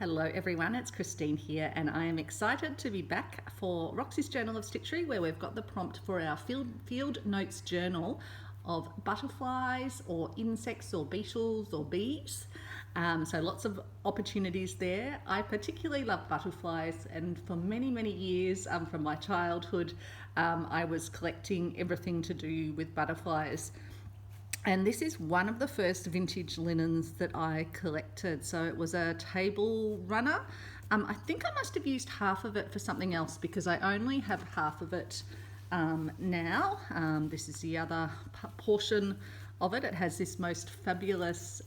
Hello everyone, it's Christine here and I am excited to be back for Roxy's Journal of Stitchery, where we've got the prompt for our field notes journal of butterflies or insects or beetles or bees. So lots of opportunities there. I particularly love butterflies, and for many years from my childhood I was collecting everything to do with butterflies. And this is one of the first vintage linens that I collected. So it was a table runner. I think I must have used half of it for something else because I only have half of it now. This is the other portion of it. It has this most fabulous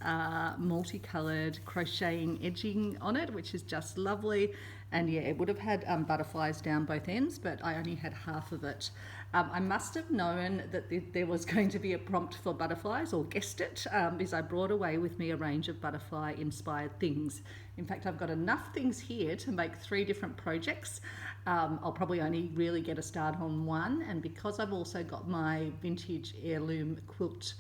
multicolored crocheting edging on it, which is just lovely. And yeah, it would have had butterflies down both ends, but I only had half of it. I must have known that there was going to be a prompt for butterflies, or guessed it, because I brought away with me a range of butterfly inspired things. In fact, I've got enough things here to make 3 different projects. I'll probably only really get a start on one, and because I've also got my vintage heirloom quilt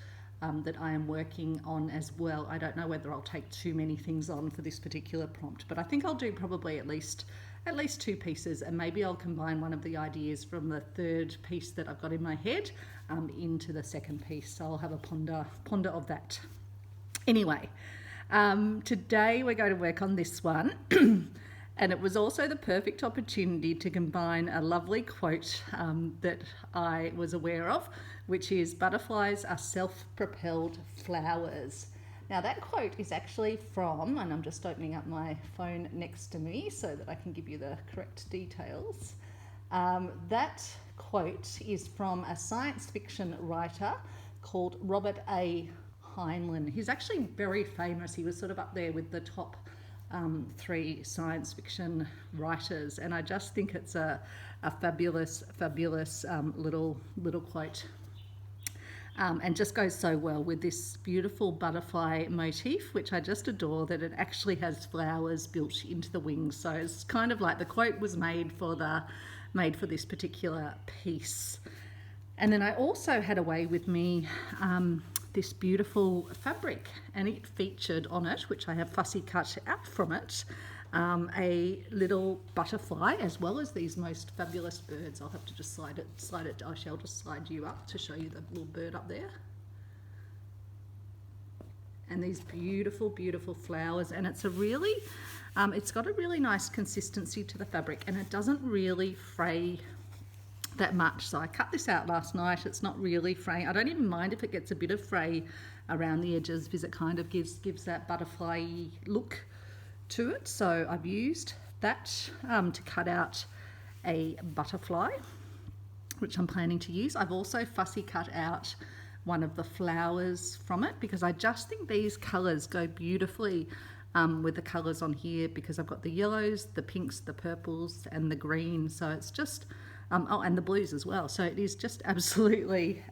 that I am working on as well, I don't know whether I'll take too many things on for this particular prompt, but I think I'll do probably at least 2 pieces, and maybe I'll combine one of the ideas from the 3rd piece that I've got in my head into the 2nd piece. So I'll have a ponder of that. Anyway, today we're going to work on this one. And it was also the perfect opportunity to combine a lovely quote that I was aware of, which is "Butterflies are self-propelled flowers." Now that quote is actually from, and I'm just opening up my phone next to me so that I can give you the correct details. That quote is from a science fiction writer called Robert A. Heinlein. He's actually very famous. He was sort of up there with the top 3 science fiction writers, and I just think it's a fabulous little quote. And just goes so well with this beautiful butterfly motif, which I just adore, that it actually has flowers built into the wings. So it's kind of like the quote was made for this particular piece. And then I also had away with me this beautiful fabric, and it featured on it, which I have fussy cut out from it, a little butterfly, as well as these most fabulous birds. I'll have to just slide it. I shall just slide you up to show you the little bird up there. And these beautiful flowers, and it's it's got a really nice consistency to the fabric, and it doesn't really fray that much. So I cut this out last night. It's not really fraying. I don't even mind if it gets a bit of fray around the edges, because it kind of gives that butterfly look to it. So I've used that to cut out a butterfly, which I'm planning to use. I've also fussy cut out one of the flowers from it, because I just think these colours go beautifully with the colours on here, because I've got the yellows, the pinks, the purples and the green. So it's just and the blues as well. So it is just absolutely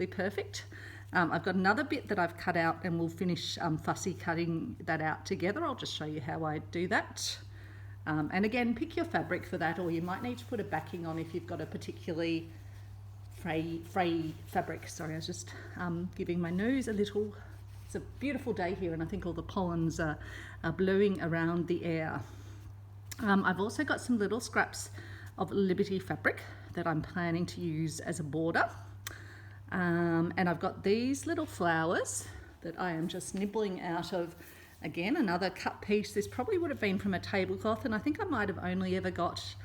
perfect. I've got another bit that I've cut out, and we'll finish fussy cutting that out together. I'll just show you how I do that. And again, pick your fabric for that, or you might need to put a backing on if you've got a particularly fray fabric. Sorry, I was just giving my nose a little. It's a beautiful day here, and I think all the pollens are blowing around the air. I've also got some little scraps of Liberty fabric that I'm planning to use as a border. And I've got these little flowers that I am just nibbling out of, again, another cut piece. This probably would have been from a tablecloth, and I think I might have only ever got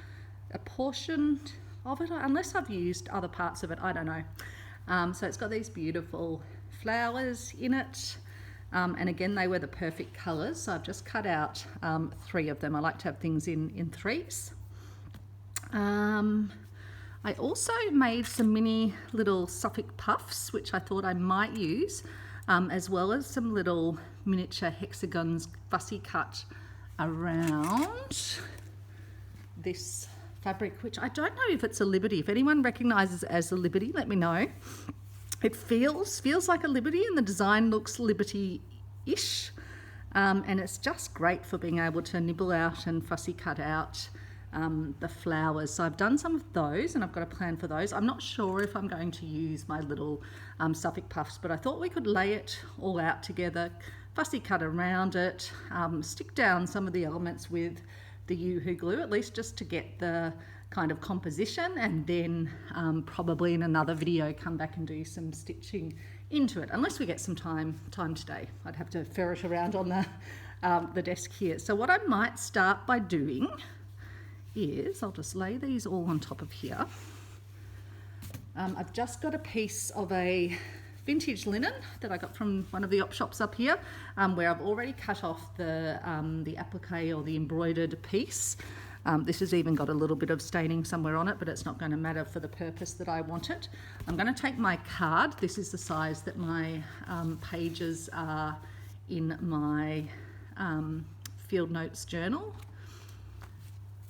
a portion of it, unless I've used other parts of it, I don't know. So it's got these beautiful flowers in it, and again, they were the perfect colours, so I've just cut out 3 of them. I like to have things in 3s. I also made some mini little Suffolk puffs, which I thought I might use, as well as some little miniature hexagons fussy cut around this fabric, which I don't know if it's a Liberty. If anyone recognises it as a Liberty, let me know. It feels like a Liberty, and the design looks Liberty-ish, and it's just great for being able to nibble out and fussy cut out the flowers. So I've done some of those, and I've got a plan for those. I'm not sure if I'm going to use my little Suffolk puffs, but I thought we could lay it all out together, fussy cut around it, stick down some of the elements with the Yoo-hoo glue, at least just to get the kind of composition, and then probably in another video come back and do some stitching into it, unless we get some time today. I'd have to ferret around on the desk here. So what I might start by doing is I'll just lay these all on top of here. I've just got a piece of a vintage linen that I got from one of the op shops up here, where I've already cut off the applique or the embroidered piece. This has even got a little bit of staining somewhere on it, but it's not going to matter for the purpose that I want it. I'm going to take my card. This is the size that my pages are in my field notes journal.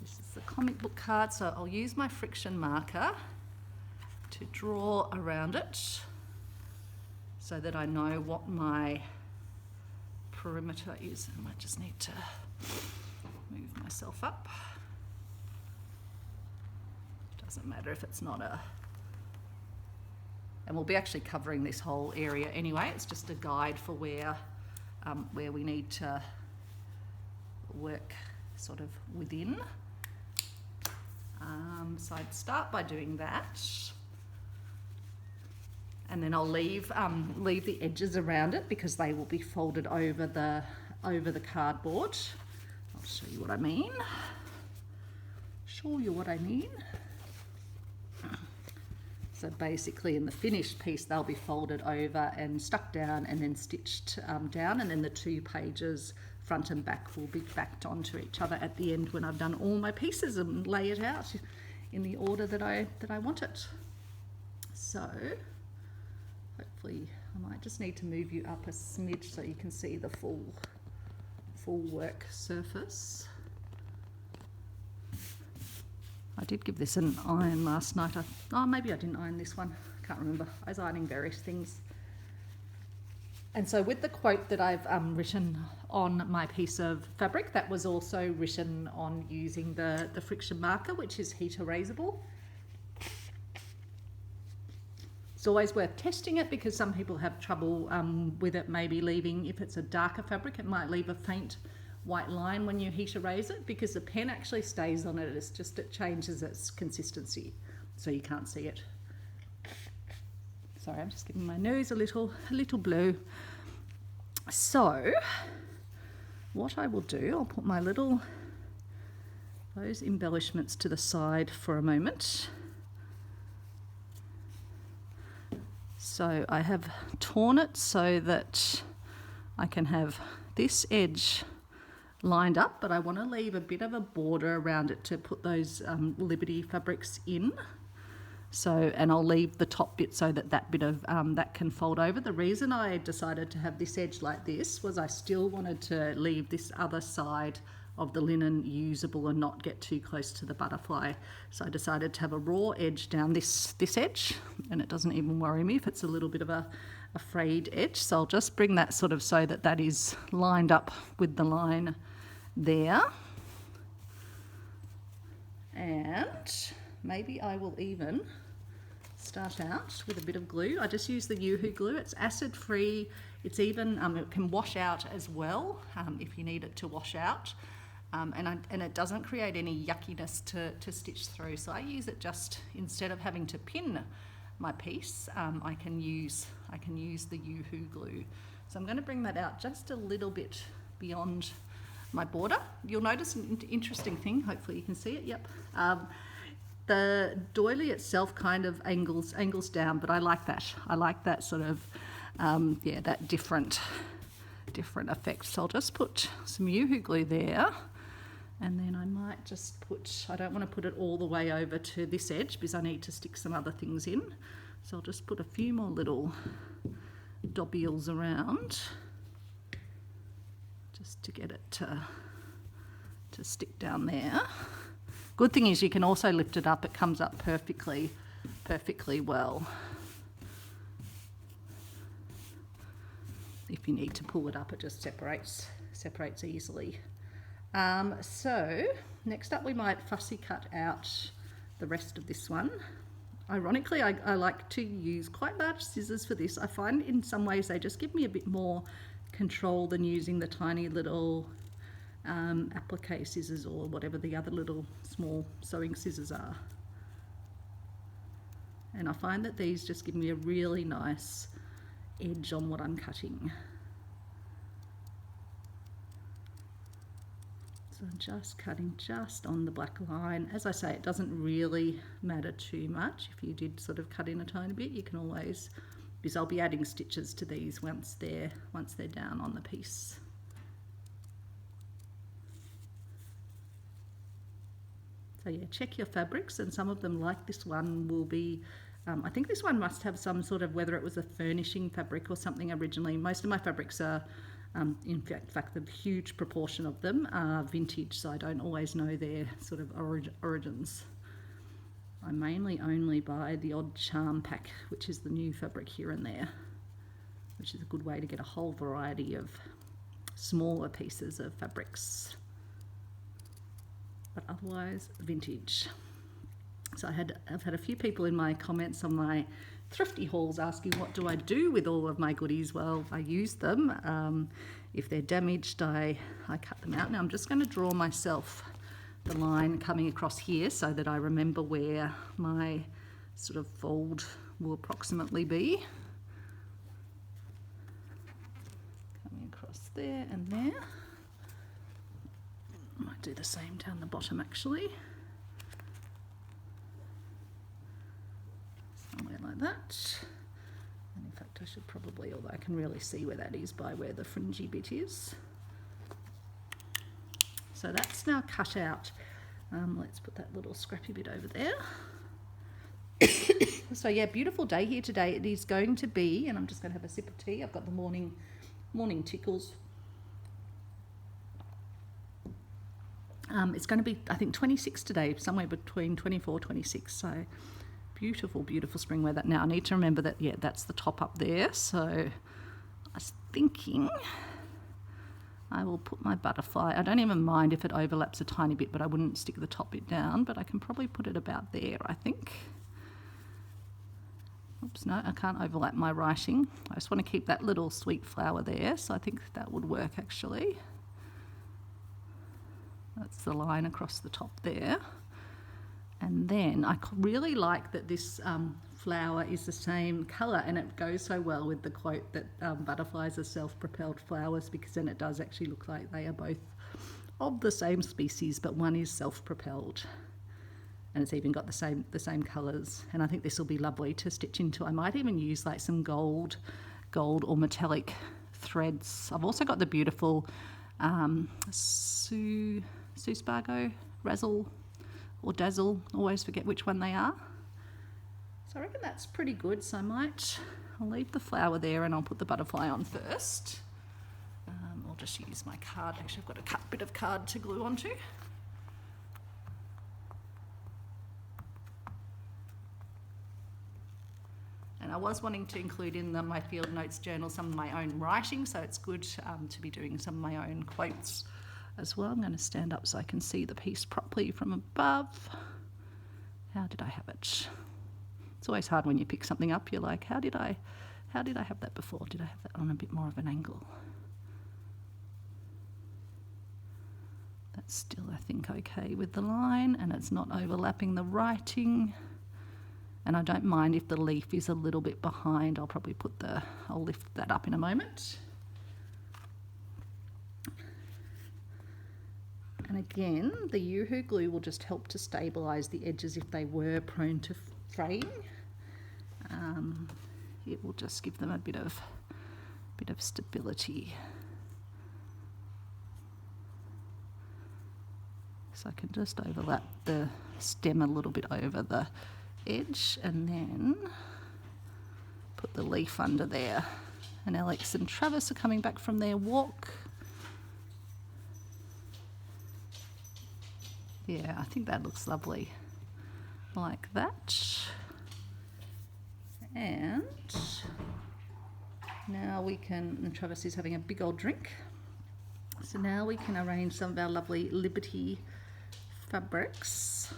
This is the comic book card, so I'll use my friction marker to draw around it so that I know what my perimeter is. I might just need to move myself up. Doesn't matter if it's not a... And we'll be actually covering this whole area anyway. It's just a guide for where we need to work sort of within. So I'd start by doing that. And then I'll leave the edges around it because they will be folded over the cardboard. I'll show you what I mean. So basically in the finished piece they'll be folded over and stuck down and then stitched down, and then the two pages front and back will be backed onto each other at the end when I've done all my pieces and lay it out in the order that I want it. So hopefully I might just need to move you up a smidge so you can see the full work surface. I did give this an iron last night. Maybe I didn't iron this one. I can't remember. I was ironing various things. And so with the quote that I've written on my piece of fabric, that was also written on using the friction marker, which is heat erasable. It's always worth testing it because some people have trouble with it maybe leaving, if it's a darker fabric, it might leave a faint white line when you heat erase it, because the pen actually stays on it. It's just it changes its consistency, so you can't see it. Sorry, I'm just giving my nose a little blow. So what I will do, I'll put my those embellishments to the side for a moment. So I have torn it so that I can have this edge lined up, but I want to leave a bit of a border around it to put those Liberty fabrics in. So, and I'll leave the top bit so that that bit of that can fold over. The reason I decided to have this edge like this was I still wanted to leave this other side of the linen usable and not get too close to the butterfly. So I decided to have a raw edge down this edge, and it doesn't even worry me if it's a little bit of a frayed edge. So I'll just bring that sort of so that that is lined up with the line there. And maybe I will even start out with a bit of glue. I just use the Yoo-hoo glue. It's acid free. It's even, it can wash out as well if you need it to wash out. And it doesn't create any yuckiness to stitch through. So I use it just, instead of having to pin my piece, I can use the Yoo-hoo glue. So I'm going to bring that out just a little bit beyond my border. You'll notice an interesting thing, hopefully you can see it, yep. The doily itself kind of angles down, but I like that. I like that sort of, yeah, that different effect. So I'll just put some Yoo-hoo glue there, and then I might just put, I don't want to put it all the way over to this edge because I need to stick some other things in. So I'll just put a few more little dobules around just to get it to stick down there. Good thing is you can also lift it up. It comes up perfectly well. If you need to pull it up, it just separates easily. So next up we might fussy cut out the rest of this one. Ironically, I like to use quite large scissors for this. I find in some ways they just give me a bit more control than using the tiny little applique scissors or whatever the other little small sewing scissors are. And I find that these just give me a really nice edge on what I'm cutting. So I'm just cutting just on the black line. As I say, it doesn't really matter too much. If you did sort of cut in a tiny bit, you can always, because I'll be adding stitches to these once they're down on the piece. So yeah, check your fabrics, and some of them, like this one, will be, I think this one must have some sort of, whether it was a furnishing fabric or something originally. Most of my fabrics are, in fact, the huge proportion of them are vintage, so I don't always know their sort of origins. I mainly only buy the odd charm pack, which is the new fabric here and there, which is a good way to get a whole variety of smaller pieces of fabrics, but otherwise vintage. So I've had a few people in my comments on my thrifty hauls asking what do I do with all of my goodies. Well, I use them. If they're damaged, I cut them out. Now I'm just going to draw myself the line coming across here so that I remember where my sort of fold will approximately be. Coming across there and there. I might do the same down the bottom actually. Somewhere like that. And in fact I should probably, although I can really see where that is by where the fringy bit is. So that's now cut out. Let's put that little scrappy bit over there. So yeah, beautiful day here today. It is going to be, and I'm just going to have a sip of tea. I've got the morning tickles. It's going to be, I think, 26 today, somewhere between 24, 26. So beautiful, beautiful spring weather. Now I need to remember that, yeah, that's the top up there. So I was thinking I will put my butterfly, I don't even mind if it overlaps a tiny bit, but I wouldn't stick the top bit down, but I can probably put it about there, I think. Oops, no, I can't overlap my writing. I just want to keep that little sweet flower there, so I think that would work actually. That's the line across the top there. And then I really like that this flower is the same colour, and it goes so well with the quote that butterflies are self-propelled flowers, because then it does actually look like they are both of the same species, but one is self-propelled. And it's even got the same colours. And I think this will be lovely to stitch into. I might even use like some gold or metallic threads. I've also got the beautiful Spargo Razzle or Dazzle, always forget which one they are. So I reckon that's pretty good. So I'll leave the flower there and I'll put the butterfly on first. I'll just use my card. Actually, I've got a cut bit of card to glue onto. And I was wanting to include in my field notes journal some of my own writing, so it's good to be doing some of my own quotes as well. I'm going to stand up so I can see the piece properly from above. How did I have it? It's always hard when you pick something up. You're like, how did I have that before? Did I have that on a bit more of an angle? That's still, I think, okay with the line, and it's not overlapping the writing. And I don't mind if the leaf is a little bit behind. I'll probably I'll lift that up in a moment. And again, the Yoo-hoo glue will just help to stabilise the edges if they were prone to fraying. It will just give them a bit of stability. So I can just overlap the stem a little bit over the edge and then put the leaf under there. And Alex and Travis are coming back from their walk. Yeah, I think that looks lovely, like that. And now we can, and Travis is having a big old drink. So now we can arrange some of our lovely Liberty fabrics.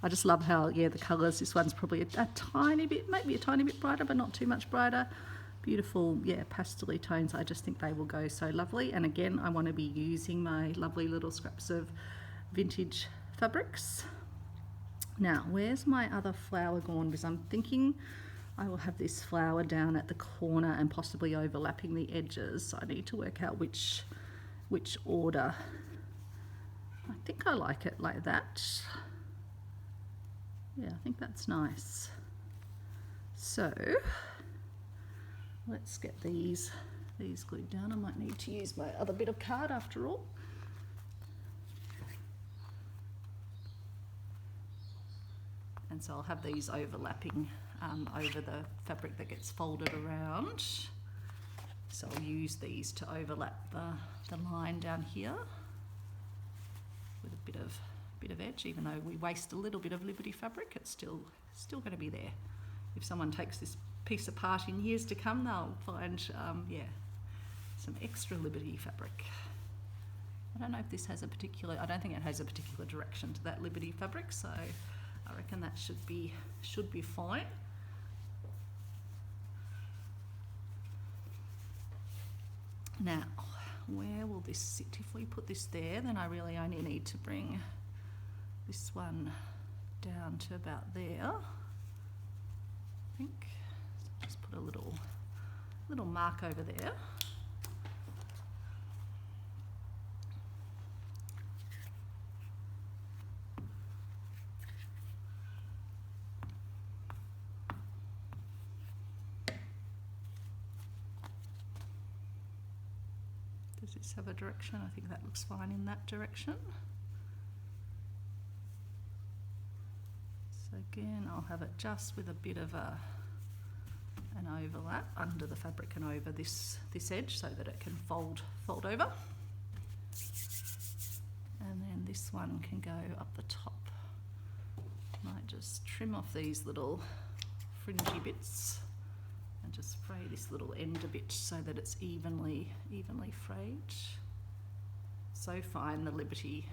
I just love how, yeah, the colours, this one's probably a tiny bit, maybe a tiny bit brighter, but not too much brighter. Beautiful, yeah, pastel-y tones. I just think they will go so lovely. And again, I want to be using my lovely little scraps of vintage fabrics. Now, where's my other flower gone? Because I'm thinking I will have this flower down at the corner and possibly overlapping the edges. So I need to work out which order. I think I like it like that. Yeah, I think that's nice. So let's get these glued down. I might need to use my other bit of card after all. And so I'll have these overlapping over the fabric that gets folded around. So I'll use these to overlap the line down here with a bit of edge. Even though we waste a little bit of Liberty fabric, it's still going to be there. If someone takes this piece apart in years to come, they'll find yeah, some extra Liberty fabric. I don't know if this has a particular, I don't think it has a particular direction to that Liberty fabric, so I reckon that should be fine. Now, where will this sit? If we put this there, then I really only need to bring this one down to about there, I think. So just put a little mark over there. Does this have a direction? I think that looks fine in that direction. So again, I'll have it just with a bit of an overlap under the fabric and over this edge so that it can fold over. And then this one can go up the top. Might just trim off these little fringy bits and just fray this little end a bit so that it's evenly frayed. So fine, the Liberty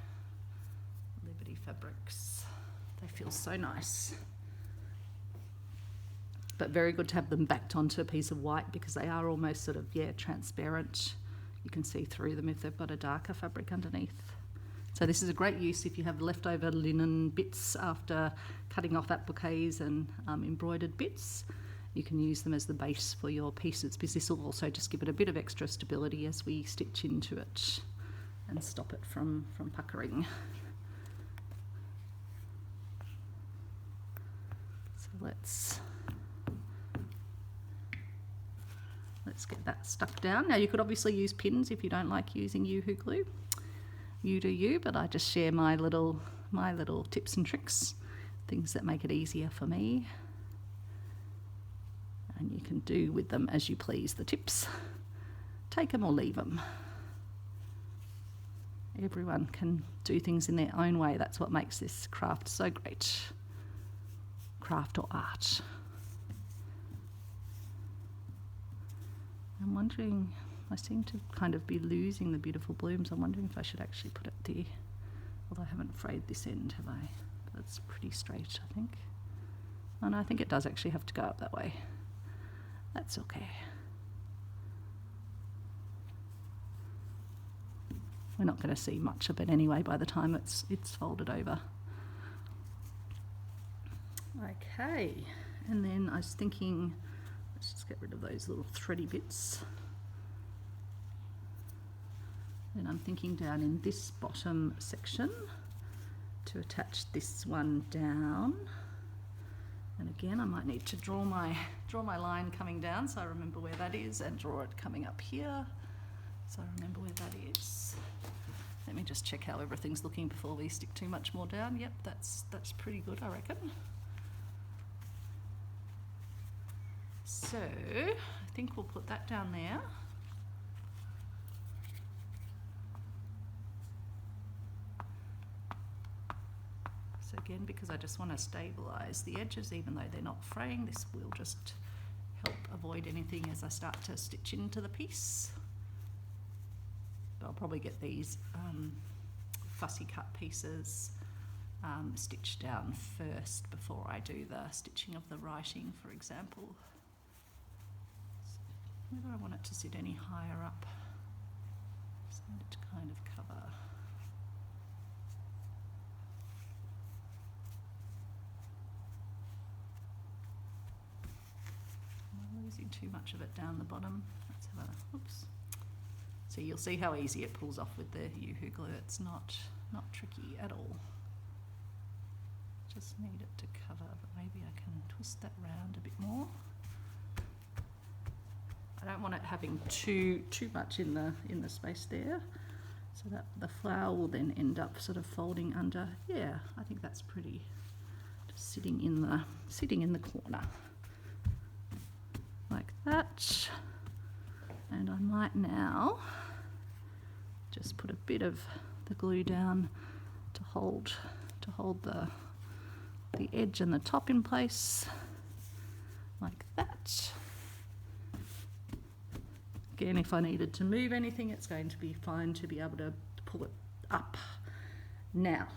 fabrics. They feel so nice. But very good to have them backed onto a piece of white because they are almost sort of, yeah, transparent. You can see through them if they've got a darker fabric underneath. So this is a great use if you have leftover linen bits after cutting off appliques and embroidered bits. You can use them as the base for your pieces because this will also just give it a bit of extra stability as we stitch into it and stop it from puckering. So let's get that stuck down. Now you could obviously use pins if you don't like using Yoo-hoo glue. You do you, but I just share my little tips and tricks, things that make it easier for me. And you can do with them as you please, the tips. Take them or leave them. Everyone can do things in their own way. That's what makes this craft so great. Craft or art. I'm wondering, I seem to kind of be losing the beautiful blooms. I'm wondering if I should actually put it there. Although I haven't frayed this end, have I? That's pretty straight, I think. Oh no, I think it does actually have to go up that way. That's okay. We're not going to see much of it anyway by the time it's folded over. Okay, and then I was thinking, let's just get rid of those little thready bits. Then I'm thinking down in this bottom section to attach this one down. And again, I might need to draw my line coming down so I remember where that is, and draw it coming up here so I remember where that is. Let me just check how everything's looking before we stick too much more down. Yep, that's pretty good, I reckon. So I think we'll put that down there. So again, because I just want to stabilize the edges, even though they're not fraying, this will just help avoid anything as I start to stitch into the piece. But I'll probably get these fussy cut pieces stitch down first before I do the stitching of the writing, for example. So whether I want it to sit any higher up, just need it to kind of cover. Am I losing too much of it down the bottom? Let's have a, oops. So you'll see how easy it pulls off with the Yoo-hoo glue. It's not tricky at all. Just need it to cover, but maybe I can twist that round a bit more. I don't want it having too much in the space there, so that the flower will then end up sort of folding under. Yeah, I think that's pretty. Just sitting in the corner like that. And I might now just put a bit of the glue down to hold the edge and the top in place like that. Again, if I needed to move anything, it's going to be fine to be able to pull it up. Now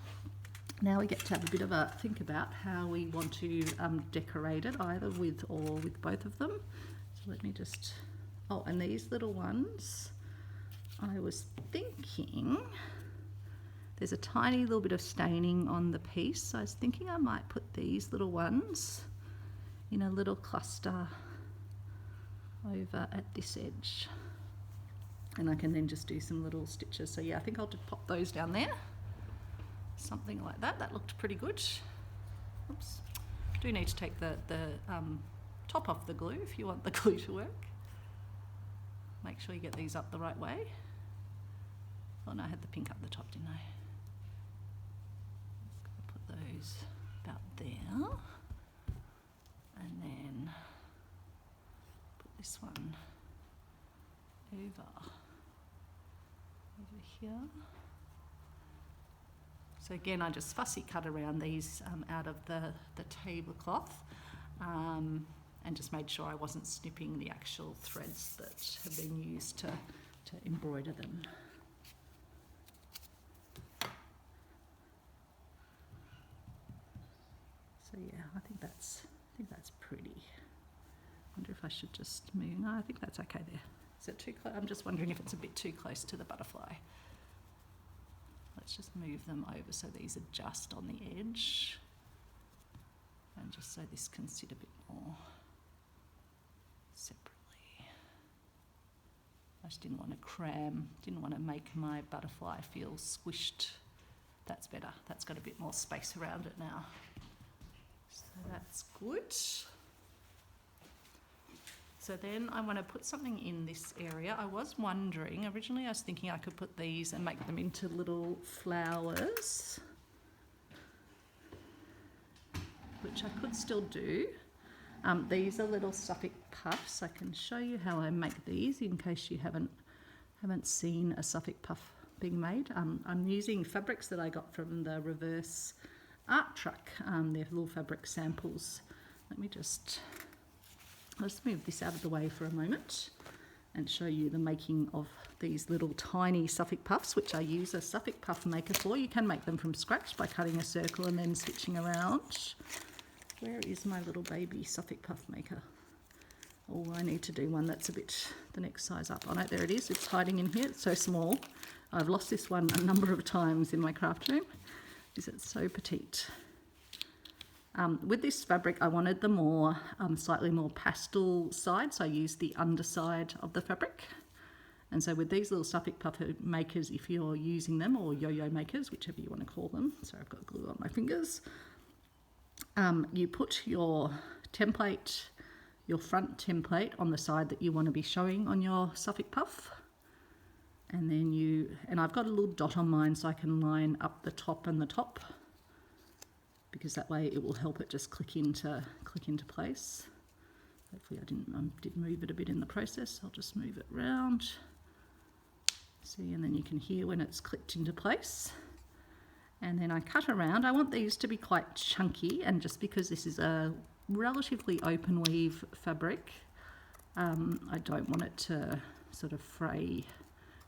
we get to have a bit of a think about how we want to decorate it, either with or with both of them. So let me just, oh, and these little ones, I was thinking, there's a tiny little bit of staining on the piece, so I was thinking I might put these little ones in a little cluster over at this edge, and I can then just do some little stitches. So yeah, I think I'll just pop those down there, something like that. That looked pretty good. Oops. Do need to take the top off the glue if you want the glue to work. Make sure you get these up the right way. Oh no, I had the pink up the top, didn't I? Put those about there, and then put this one over here. So again, I just fussy cut around these out of the tablecloth, and just made sure I wasn't snipping the actual threads that have been used to embroider them. So yeah, I think that's pretty. Wonder if I should just move. No, I think that's okay there. Is it too close? I'm just wondering if it's a bit too close to the butterfly. Let's just move them over so these are just on the edge, and just so this can sit a bit more separately. I just didn't want to cram, didn't want to make my butterfly feel squished. That's better. That's got a bit more space around it now. So that's good. So then I want to put something in this area. I was wondering, originally I was thinking I could put these and make them into little flowers, which I could still do. These are little suff puffs. I can show you how I make these in case you haven't seen a suff puff being made. I'm using fabrics that I got from the reverse art truck. They're little fabric samples. Let's move this out of the way for a moment and show you the making of these little tiny suff puffs, which I use a suff puff maker for. You can make them from scratch by cutting a circle and then stitching around. Where is my little baby suff puff maker? Oh, I need to do one that's a bit the next size up. Oh no, there it is. It's hiding in here. It's so small. I've lost this one a number of times in my craft room because it's so petite. With this fabric, I wanted the more slightly more pastel side, so I used the underside of the fabric. And so with these little suff puff makers, if you're using them, or yo-yo makers, whichever you want to call them, so I've got glue on my fingers, you put your template, your front template, on the side that you want to be showing on your suff puff, and then I've got a little dot on mine so I can line up the top and the top, because that way it will help it just click into place. Hopefully I did move it a bit in the process. I'll just move it round. See, and then you can hear when it's clicked into place. And then I cut around. I want these to be quite chunky, and just because this is a relatively open weave fabric, I don't want it to sort of fray.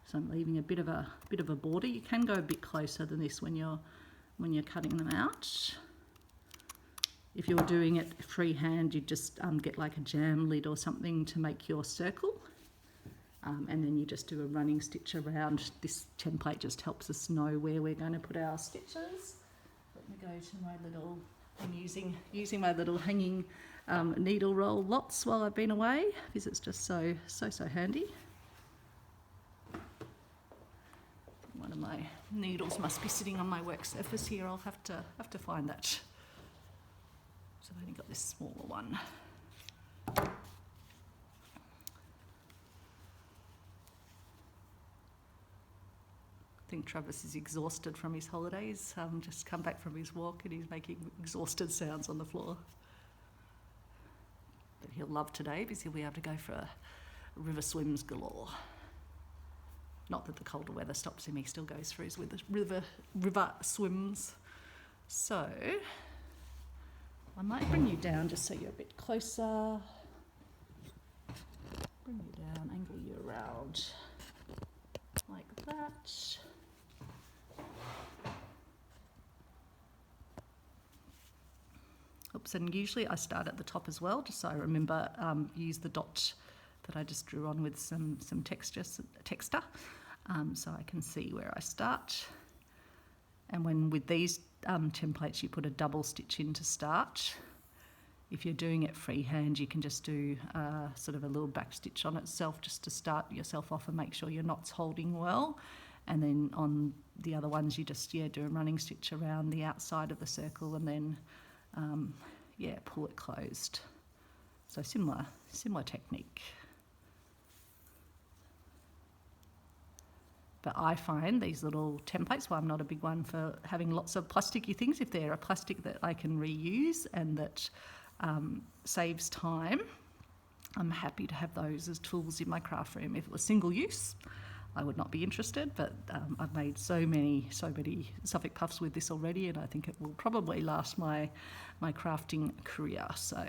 So I'm leaving a bit of a border. You can go a bit closer than this when you're when you're cutting them out. If you're doing it freehand, you just get like a jam lid or something to make your circle. And then you just do a running stitch around. This template just helps us know where we're going to put our stitches. Let me go to my little, I'm using my little hanging needle roll lots while I've been away, because it's just so handy. One of my needles must be sitting on my work surface here. I'll have to find that. So I've only got this smaller one. I think Travis is exhausted from his holidays. Just come back from his walk and he's making exhausted sounds on the floor. But he'll love today because he'll be able to go for river swims galore. Not that the colder weather stops him, he still goes for his river swims. So I might bring you down just so you're a bit closer. Bring you down, angle you around like that. Oops, and usually I start at the top as well, just so I remember use the dot that I just drew on with some texture, so I can see where I start. And when with these templates you put a double stitch in to start. If you're doing it freehand, you can just do sort of a little back stitch on itself just to start yourself off and make sure your knot's holding well. And then on the other ones you just do a running stitch around the outside of the circle and then pull it closed. So similar technique. But I find these little templates, well, I'm not a big one for having lots of plasticky things. If they're a plastic that I can reuse and that saves time, I'm happy to have those as tools in my craft room. If it was single use, I would not be interested, but I've made so many Suffolk puffs with this already, and I think it will probably last my crafting career. So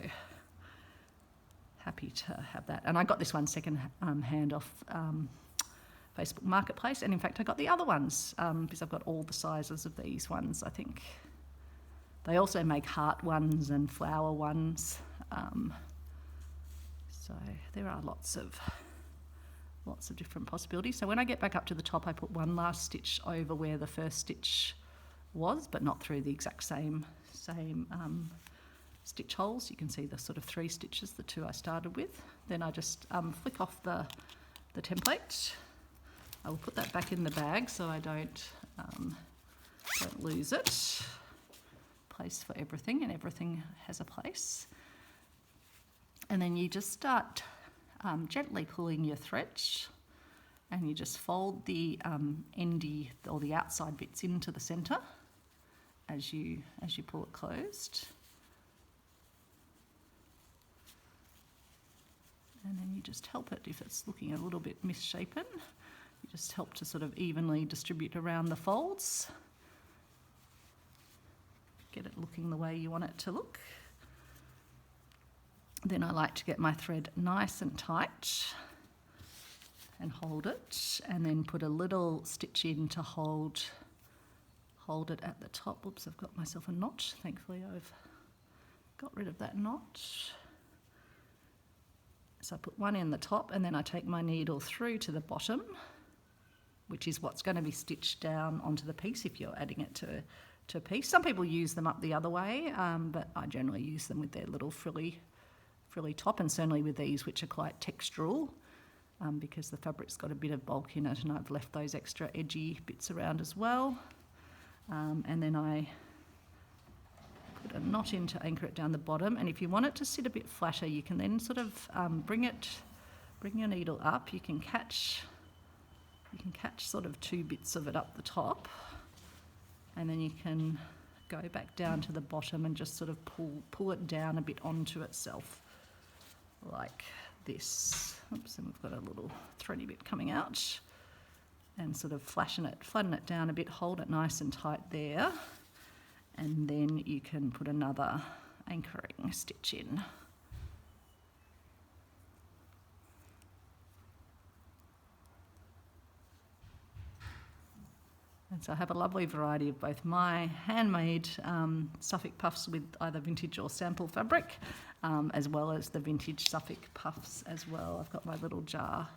happy to have that. And I got this one second hand off Facebook Marketplace, and in fact I got the other ones because I've got all the sizes of these ones. I think they also make heart ones and flower ones, so there are lots of different possibilities. So when I get back up to the top, I put one last stitch over where the first stitch was, but not through the exact same stitch holes. You can see the sort of 3 stitches, the 2 I started with. Then I just flick off the template. I will put that back in the bag so I don't lose it. Place for everything, and everything has a place. And then you just start gently pulling your thread, and you just fold the endy or the outside bits into the centre as you pull it closed. And then you just help it, if it's looking a little bit misshapen, you just help to sort of evenly distribute around the folds. Get it looking the way you want it to look. Then I like to get my thread nice and tight and hold it, and then put a little stitch in to hold it at the top. Oops, I've got myself a knot. Thankfully I've got rid of that knot. So I put one in the top, and then I take my needle through to the bottom, which is what's going to be stitched down onto the piece if you're adding it to a piece. Some people use them up the other way, but I generally use them with their little frilly top, and certainly with these, which are quite textural, because the fabric's got a bit of bulk in it, and I've left those extra edgy bits around as well. And then I put a knot in to anchor it down the bottom, and if you want it to sit a bit flatter, you can then sort of bring your needle up. You can catch sort of 2 bits of it up the top, and then you can go back down to the bottom and just sort of pull it down a bit onto itself like this. Oops, and we've got a little thready bit coming out, and sort of flatten it down a bit, hold it nice and tight there, and then you can put another anchoring stitch in. And so I have a lovely variety of both my handmade Suffolk puffs with either vintage or sample fabric, as well as the vintage Suffolk puffs as well. I've got my little jar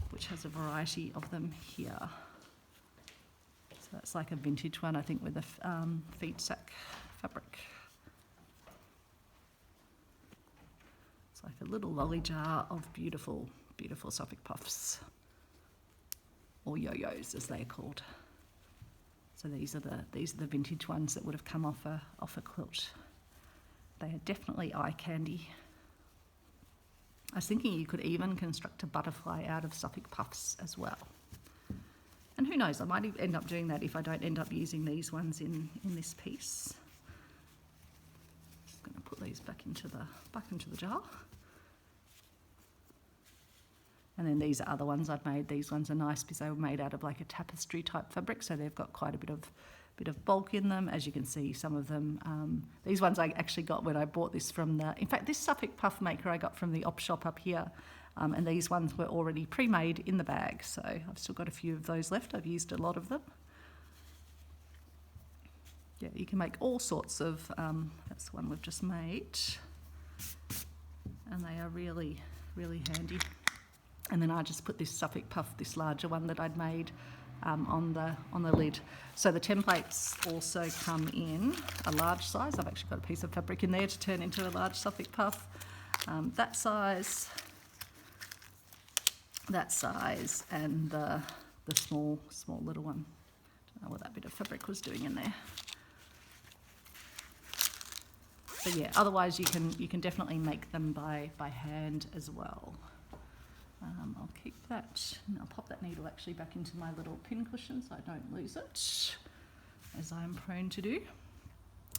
which has a variety of them here. So that's like a vintage one, I think, with a feed sack fabric. It's like a little lolly jar of beautiful, beautiful Suffolk puffs, or yo-yos as they're called. So these are the vintage ones that would have come off a quilt. They are definitely eye candy. I was thinking you could even construct a butterfly out of Suffolk puffs as well. And who knows, I might end up doing that if I don't end up using these ones in this piece. Just going to put these back into the jar. And then these are other ones I've made. These ones are nice because they were made out of like a tapestry type fabric, so they've got quite a bit of bulk in them. As you can see, some of them, these ones I actually got when I bought this from in fact, this Suffolk puff maker I got from the op shop up here, and these ones were already pre-made in the bag, so I've still got a few of those left. I've used a lot of them. Yeah, you can make all sorts of, that's the one we've just made, and they are really, really handy. And then I just put this Suffolk puff, this larger one that I'd made, on the lid. So the templates also come in a large size. I've actually got a piece of fabric in there to turn into a large Suffolk puff. That size, and the small little one. Don't know what that bit of fabric was doing in there. But yeah, otherwise you can definitely make them by hand as well. I'll keep that, and I'll pop that needle actually back into my little pin cushion so I don't lose it, as I'm prone to do.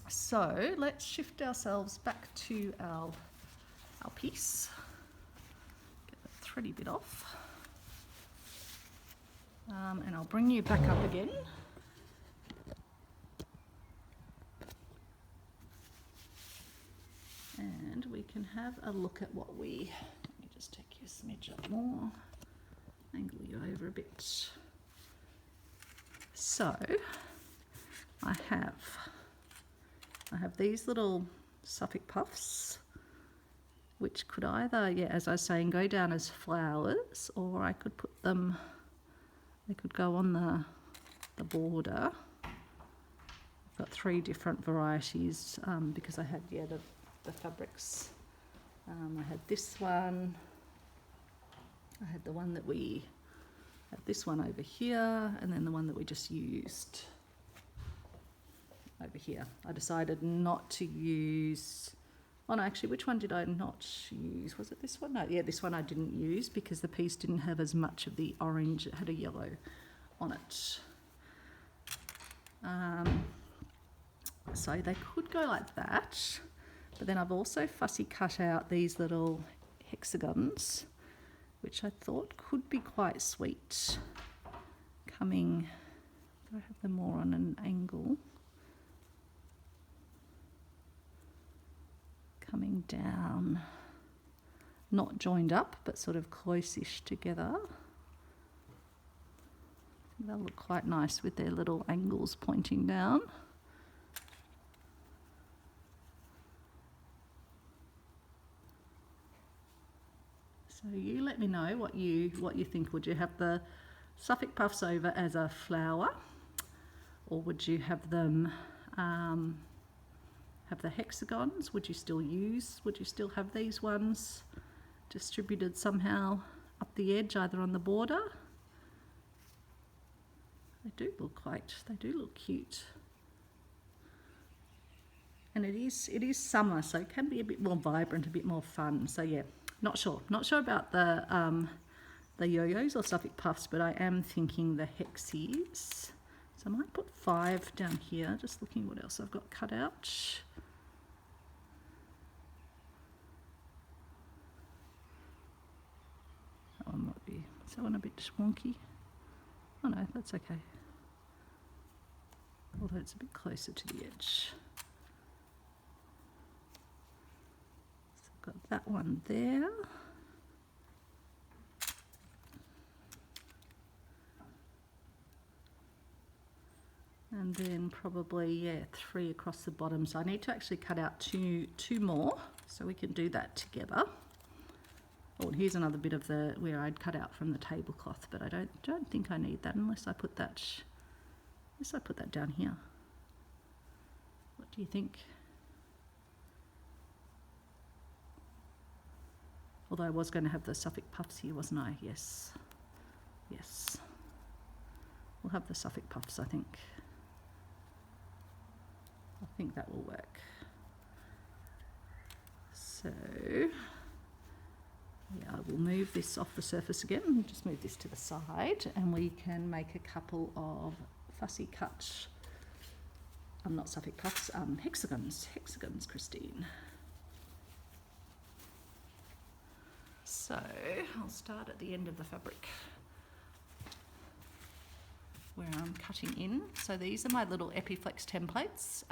So let's shift ourselves back to our piece. Get that thready bit off. And I'll bring you back up again. And we can have a look at what we... Just take your smidge up more, angle you over a bit. So I have these little Suffolk puffs, which could either, yeah, as I was saying, go down as flowers, or I could put them, they could go on the border. I've got 3 different varieties because I had, yeah, the fabrics. I had this one, I had the one that we had, this one over here, and then the one that we just used over here. I decided not to use, oh no, actually, which one did I not use? Was it this one? No, yeah, this one I didn't use because the piece didn't have as much of the orange, it had a yellow on it. So they could go like that. But then I've also fussy cut out these little hexagons, which I thought could be quite sweet. Coming, I have them more on an angle. Coming down, not joined up, but sort of close-ish together. They'll look quite nice with their little angles pointing down. So you let me know what you think. Would you have the Suffolk puffs over as a flower, or would you have them have the hexagons? Would you still have these ones distributed somehow up the edge, either on the border? They do look cute. And it is summer, so it can be a bit more vibrant, a bit more fun. So yeah. Not sure about the yo-yos or Suffolk puffs, but I am thinking the hexies. So I might put 5 down here, just looking what else I've got cut out. That one might be, is that one a bit wonky? Oh no, that's okay. Although it's a bit closer to the edge. Got that one there. And then probably, yeah, 3 across the bottom. So I need to actually cut out two more, so we can do that together. Oh, and here's another bit of the where I'd cut out from the tablecloth, but I don't think I need that unless I put that down here. What do you think? Although I was going to have the Suffolk puffs here, wasn't I? Yes. Yes. We'll have the Suffolk puffs, I think. I think that will work. So, yeah, I will move this off the surface again. Just move this to the side, and we can make a couple of fussy cut, not Suffolk puffs, hexagons, Christine. So I'll start at the end of the fabric where I'm cutting in. So these are my little eppiflex templates.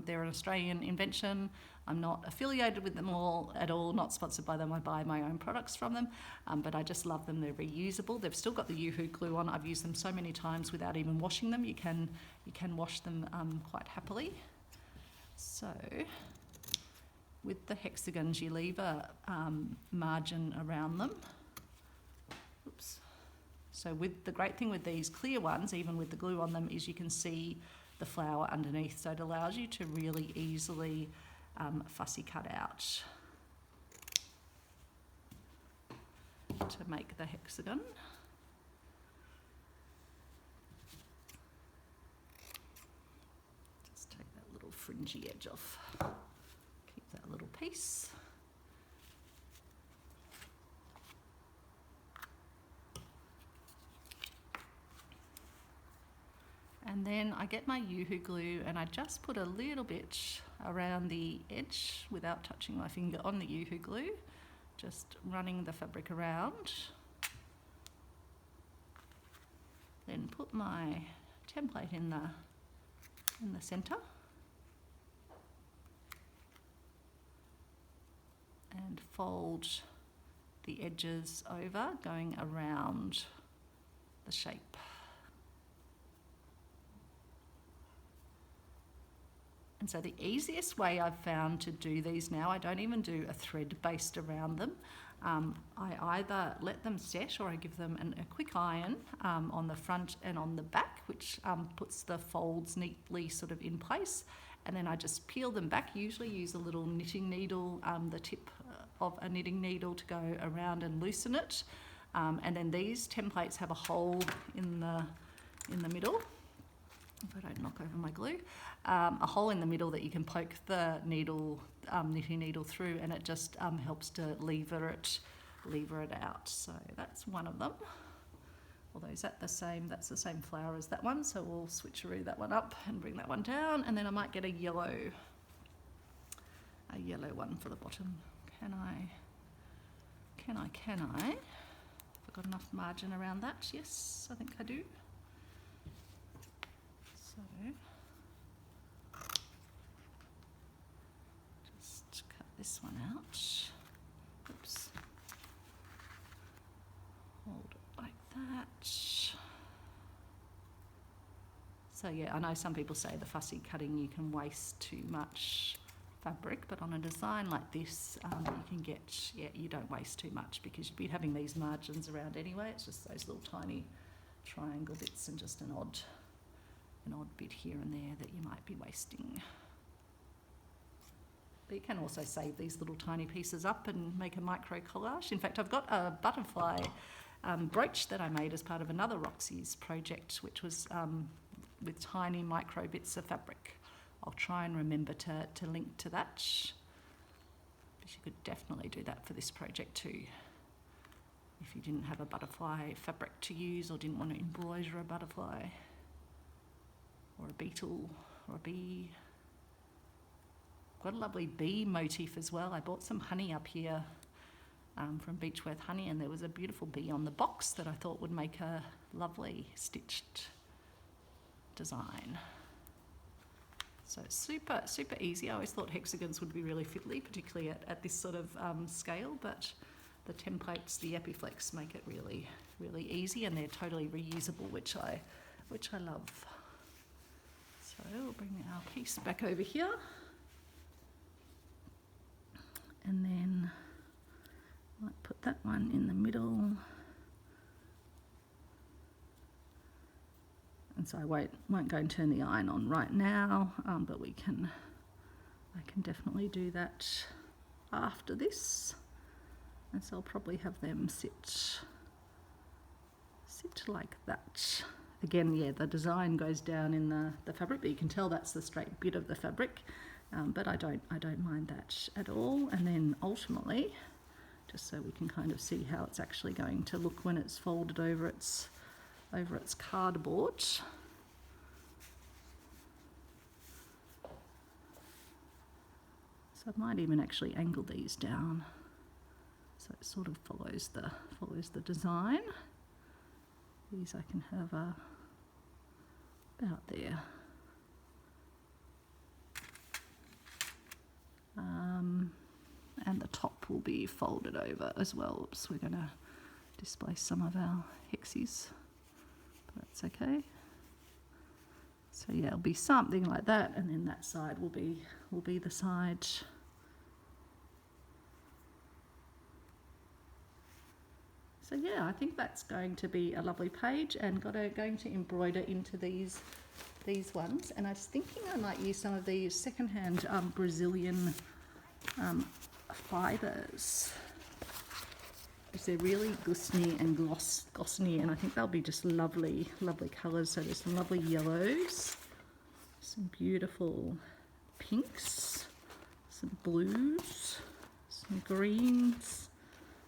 They're an Australian invention. I'm not affiliated with them all at all, not sponsored by them. I buy my own products from them, but I just love them. They're reusable. They've still got the Yoo-hoo glue on. I've used them so many times without even washing them. You can wash them quite happily. So with the hexagons, you leave a margin around them. Oops. So with the great thing with these clear ones, even with the glue on them, is you can see the flower underneath. So it allows you to really easily fussy cut out to make the hexagon. Just take that little fringy edge off. Keep that little piece. And then I get my Yoo-hoo glue and I just put a little bit around the edge without touching my finger on the Yoo-hoo glue, just running the fabric around. Then put my template in the center. And fold the edges over, going around the shape. And so the easiest way I've found to do these now, I don't even do a thread based around them. I either let them set or I give them a quick iron on the front and on the back, which puts the folds neatly sort of in place. And then I just peel them back, usually use a little knitting needle, the tip of a knitting needle to go around and loosen it. And then these templates have a hole in the middle. If I don't knock over my glue, a hole in the middle that you can poke the needle, knitting needle through, and it just helps to lever it out. So that's one of them. Although is that the same? That's the same flower as that one. So we'll switcheroo that one up and bring that one down, and then I might get a yellow one for the bottom. Can I? Have I got enough margin around that? Yes, I think I do. So just cut this one out. Oops. Hold it like that. So yeah, I know some people say the fussy cutting you can waste too much fabric, but on a design like this, you can get, you don't waste too much because you'd be having these margins around anyway. It's just those little tiny triangle bits and just an odd bit here and there that you might be wasting. But you can also save these little tiny pieces up and make a micro collage. In fact, I've got a butterfly brooch that I made as part of another Roxy's project, which was with tiny micro bits of fabric. I'll try and remember to link to that. But you could definitely do that for this project too. If you didn't have a butterfly fabric to use or didn't want to embroider a butterfly, or a beetle, or a bee. Got a lovely bee motif as well. I bought some honey up here from Beechworth Honey, and there was a beautiful bee on the box that I thought would make a lovely stitched design. So super, super easy. I always thought hexagons would be really fiddly, particularly at this sort of scale, but the templates, the eppiflex, make it really, really easy, and they're totally reusable, which I love. So we'll bring our piece back over here. And then I might put that one in the middle. And so I won't go and turn the iron on right now, but I can definitely do that after this. And so I'll probably have them sit like that. Again, yeah, the design goes down in the fabric, but you can tell that's the straight bit of the fabric. But I don't mind that at all. And then ultimately, just so we can kind of see how it's actually going to look when it's folded over its cardboard. So I might even actually angle these down so it sort of follows the design. These I can have about there. And the top will be folded over as well. Oops, we're going to displace some of our hexies. That's okay. So yeah, it'll be something like that, and then that side will be the side. So yeah, I think that's going to be a lovely page, and going to embroider into these ones. And I was thinking I might use some of these secondhand Brazilian fibres. They're really glistening and glossy, and I think they'll be just lovely colours. So there's some lovely yellows, some beautiful pinks, some blues, some greens,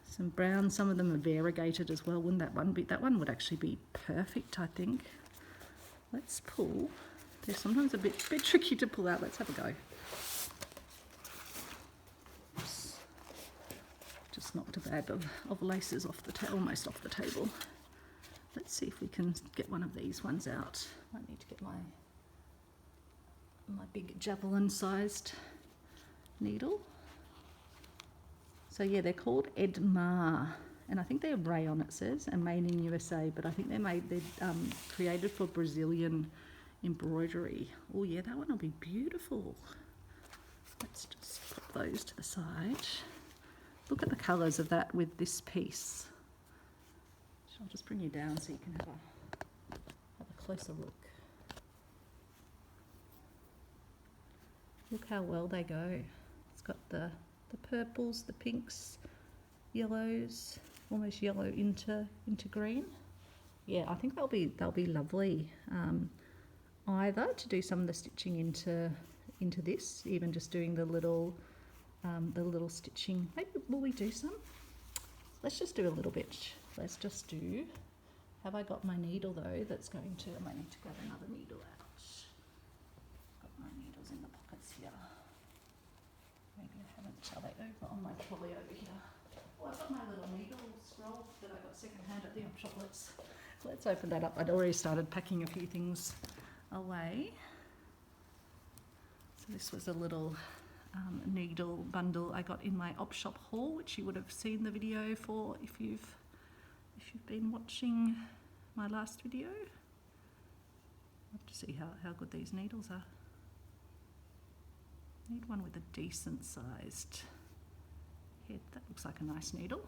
some browns. Some of them are variegated as well. Wouldn't that one be? That one would actually be perfect, I think. Let's pull. They're sometimes a bit tricky to pull out. Let's have a go. Just knocked a bag of laces off almost off the table. Let's see if we can get one of these ones out. I need to get my big javelin-sized needle. So yeah, they're called Edmar, and I think they're rayon, it says, and made in USA. But I think they're created for Brazilian embroidery. Oh yeah, that one will be beautiful. Let's just put those to the side. Look at the colours of that with this piece. I'll just bring you down so you can have a closer look. Look how well they go. It's got the purples, the pinks, yellows, almost yellow into green. Yeah, I think they'll be lovely. Either to do some of the stitching into this, even just doing the little stitching. Maybe will we do some? Let's just do a little bit. Let's just do. Have I got my needle though? That's going to. I might need to grab another needle out. Got my needles in the pockets here. Maybe I haven't. Are they over on my trolley over here? Oh, I've got my little needle scroll that I got secondhand at the op shop. Let's open that up. I'd already started packing a few things away. So this was a little needle bundle I got in my op shop haul, which you would have seen the video for if you've been watching my last video. I'll have to see how good these needles are. Need one with a decent sized head. That looks like a nice needle.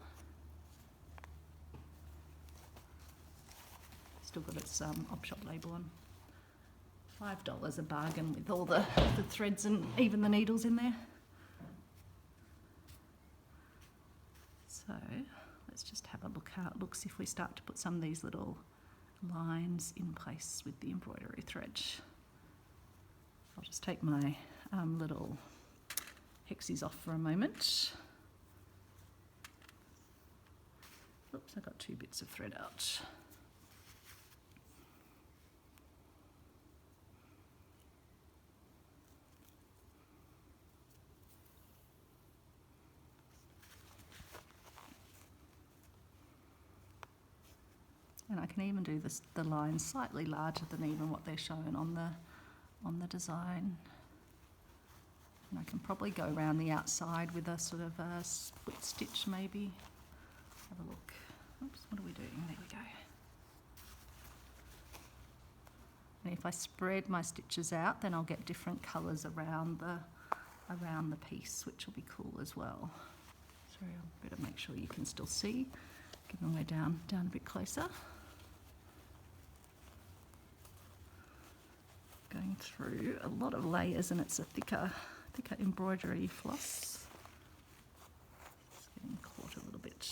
Still got its op shop label on. $5 a bargain with all the threads and even the needles in there. So let's just have a look how it looks if we start to put some of these little lines in place with the embroidery thread. I'll just take my little hexies off for a moment. Oops, I got 2 bits of thread out. And I can even do the lines slightly larger than even what they're shown on the design. And I can probably go around the outside with a sort of a split stitch maybe. Have a look. Oops, what are we doing? There we go. And if I spread my stitches out, then I'll get different colours around the piece, which will be cool as well. Sorry, I better make sure you can still see, given we're down a bit closer. Going through a lot of layers, and it's a thicker embroidery floss. It's getting caught a little bit.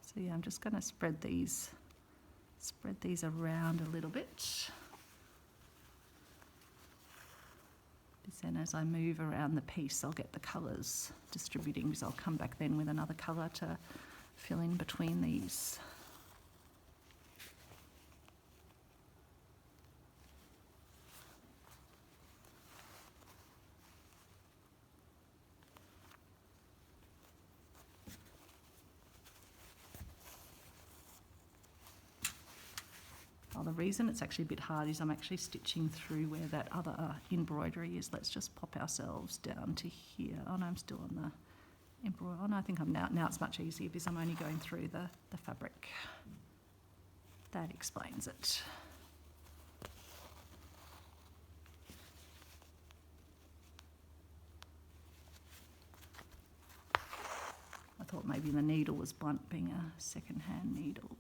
So yeah, I'm just going to spread these around a little bit. Because then as I move around the piece, I'll get the colours distributing, because I'll come back then with another colour to fill in between these. The reason it's actually a bit hard is I'm actually stitching through where that other embroidery is. Let's just pop ourselves down to here. Oh no, I'm still on the embroidery. Oh no, I think I'm now it's much easier because I'm only going through the fabric. That explains it. I thought maybe the needle was blunt, being a second-hand needle.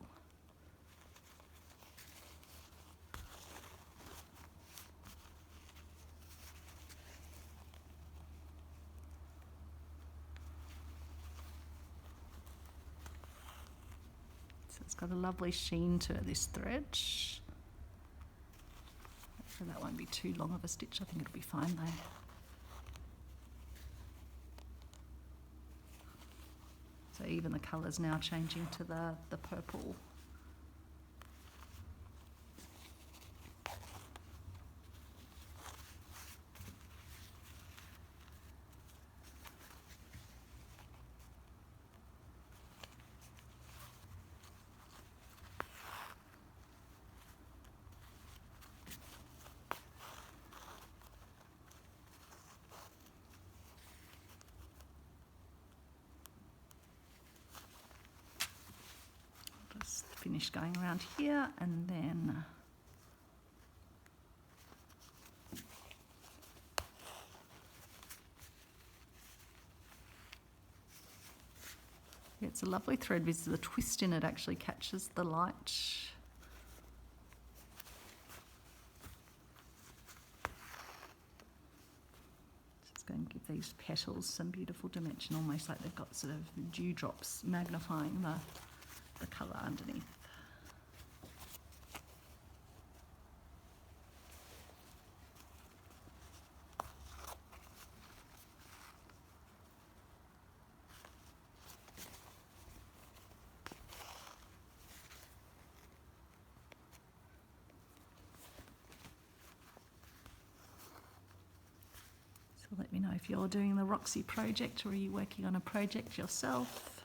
It's got a lovely sheen to this thread. Hopefully that won't be too long of a stitch. I think it'll be fine though. So even the colour's now changing to the purple. Finish going around here, and then it's a lovely thread because the twist in it actually catches the light. Just going to give these petals some beautiful dimension, almost like they've got sort of dewdrops magnifying the colour underneath. So let me know if you're doing the Roxy project, or are you working on a project yourself,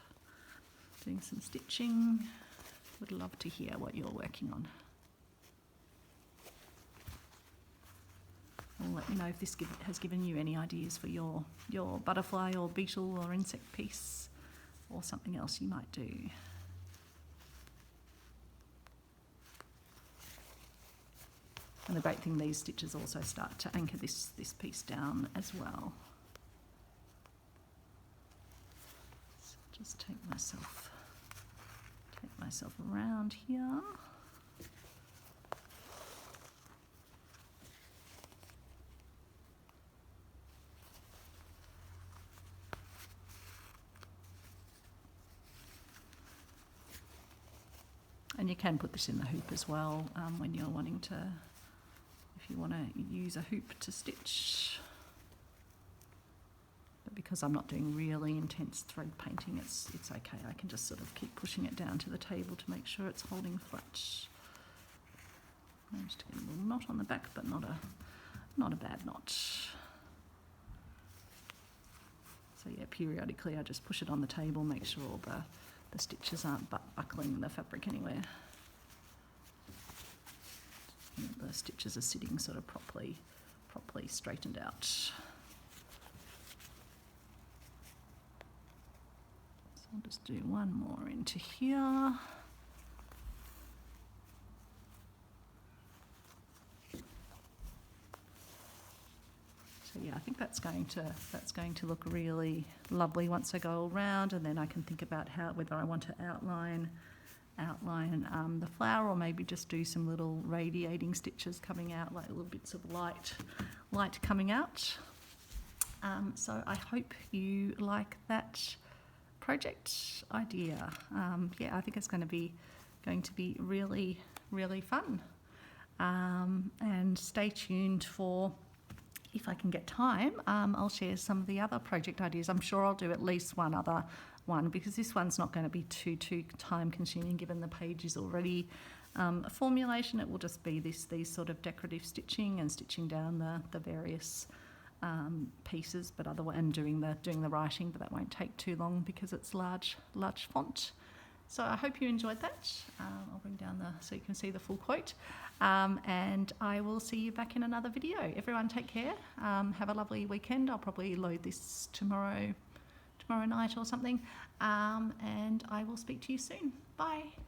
doing some stitching. Would love to hear what you're working on. Or let me know if this has given you any ideas for your butterfly or beetle or insect piece, or something else you might do. And the great thing, these stitches also start to anchor this piece down as well. So just take myself around here. And you can put this in the hoop as well when you're wanting to, if you want to use a hoop to stitch. But because I'm not doing really intense thread painting, it's okay. I can just sort of keep pushing it down to the table to make sure it's holding flat. Managed to get a little knot on the back, but not a bad knot. So yeah, periodically I just push it on the table, make sure the stitches aren't buckling the fabric anywhere. And the stitches are sitting sort of properly straightened out. So I'll just do one more into here. yeah, I think that's going to look really lovely once I go around, and then I can think about whether I want to outline the flower, or maybe just do some little radiating stitches coming out, like little bits of light coming out. So I hope you like that project idea. Yeah, I think it's going to be really, really fun. And stay tuned for, if I can get time, I'll share some of the other project ideas. I'm sure I'll do at least one other one, because this one's not going to be too time consuming, given the page is already a formulation. It will just be these sort of decorative stitching and stitching down the various pieces, but and doing the writing, but that won't take too long because it's large font. So I hope you enjoyed that. I'll bring down so you can see the full quote, and I will see you back in another video. Everyone take care. Have a lovely weekend. I'll probably load this tomorrow night or something, and I will speak to you soon. Bye.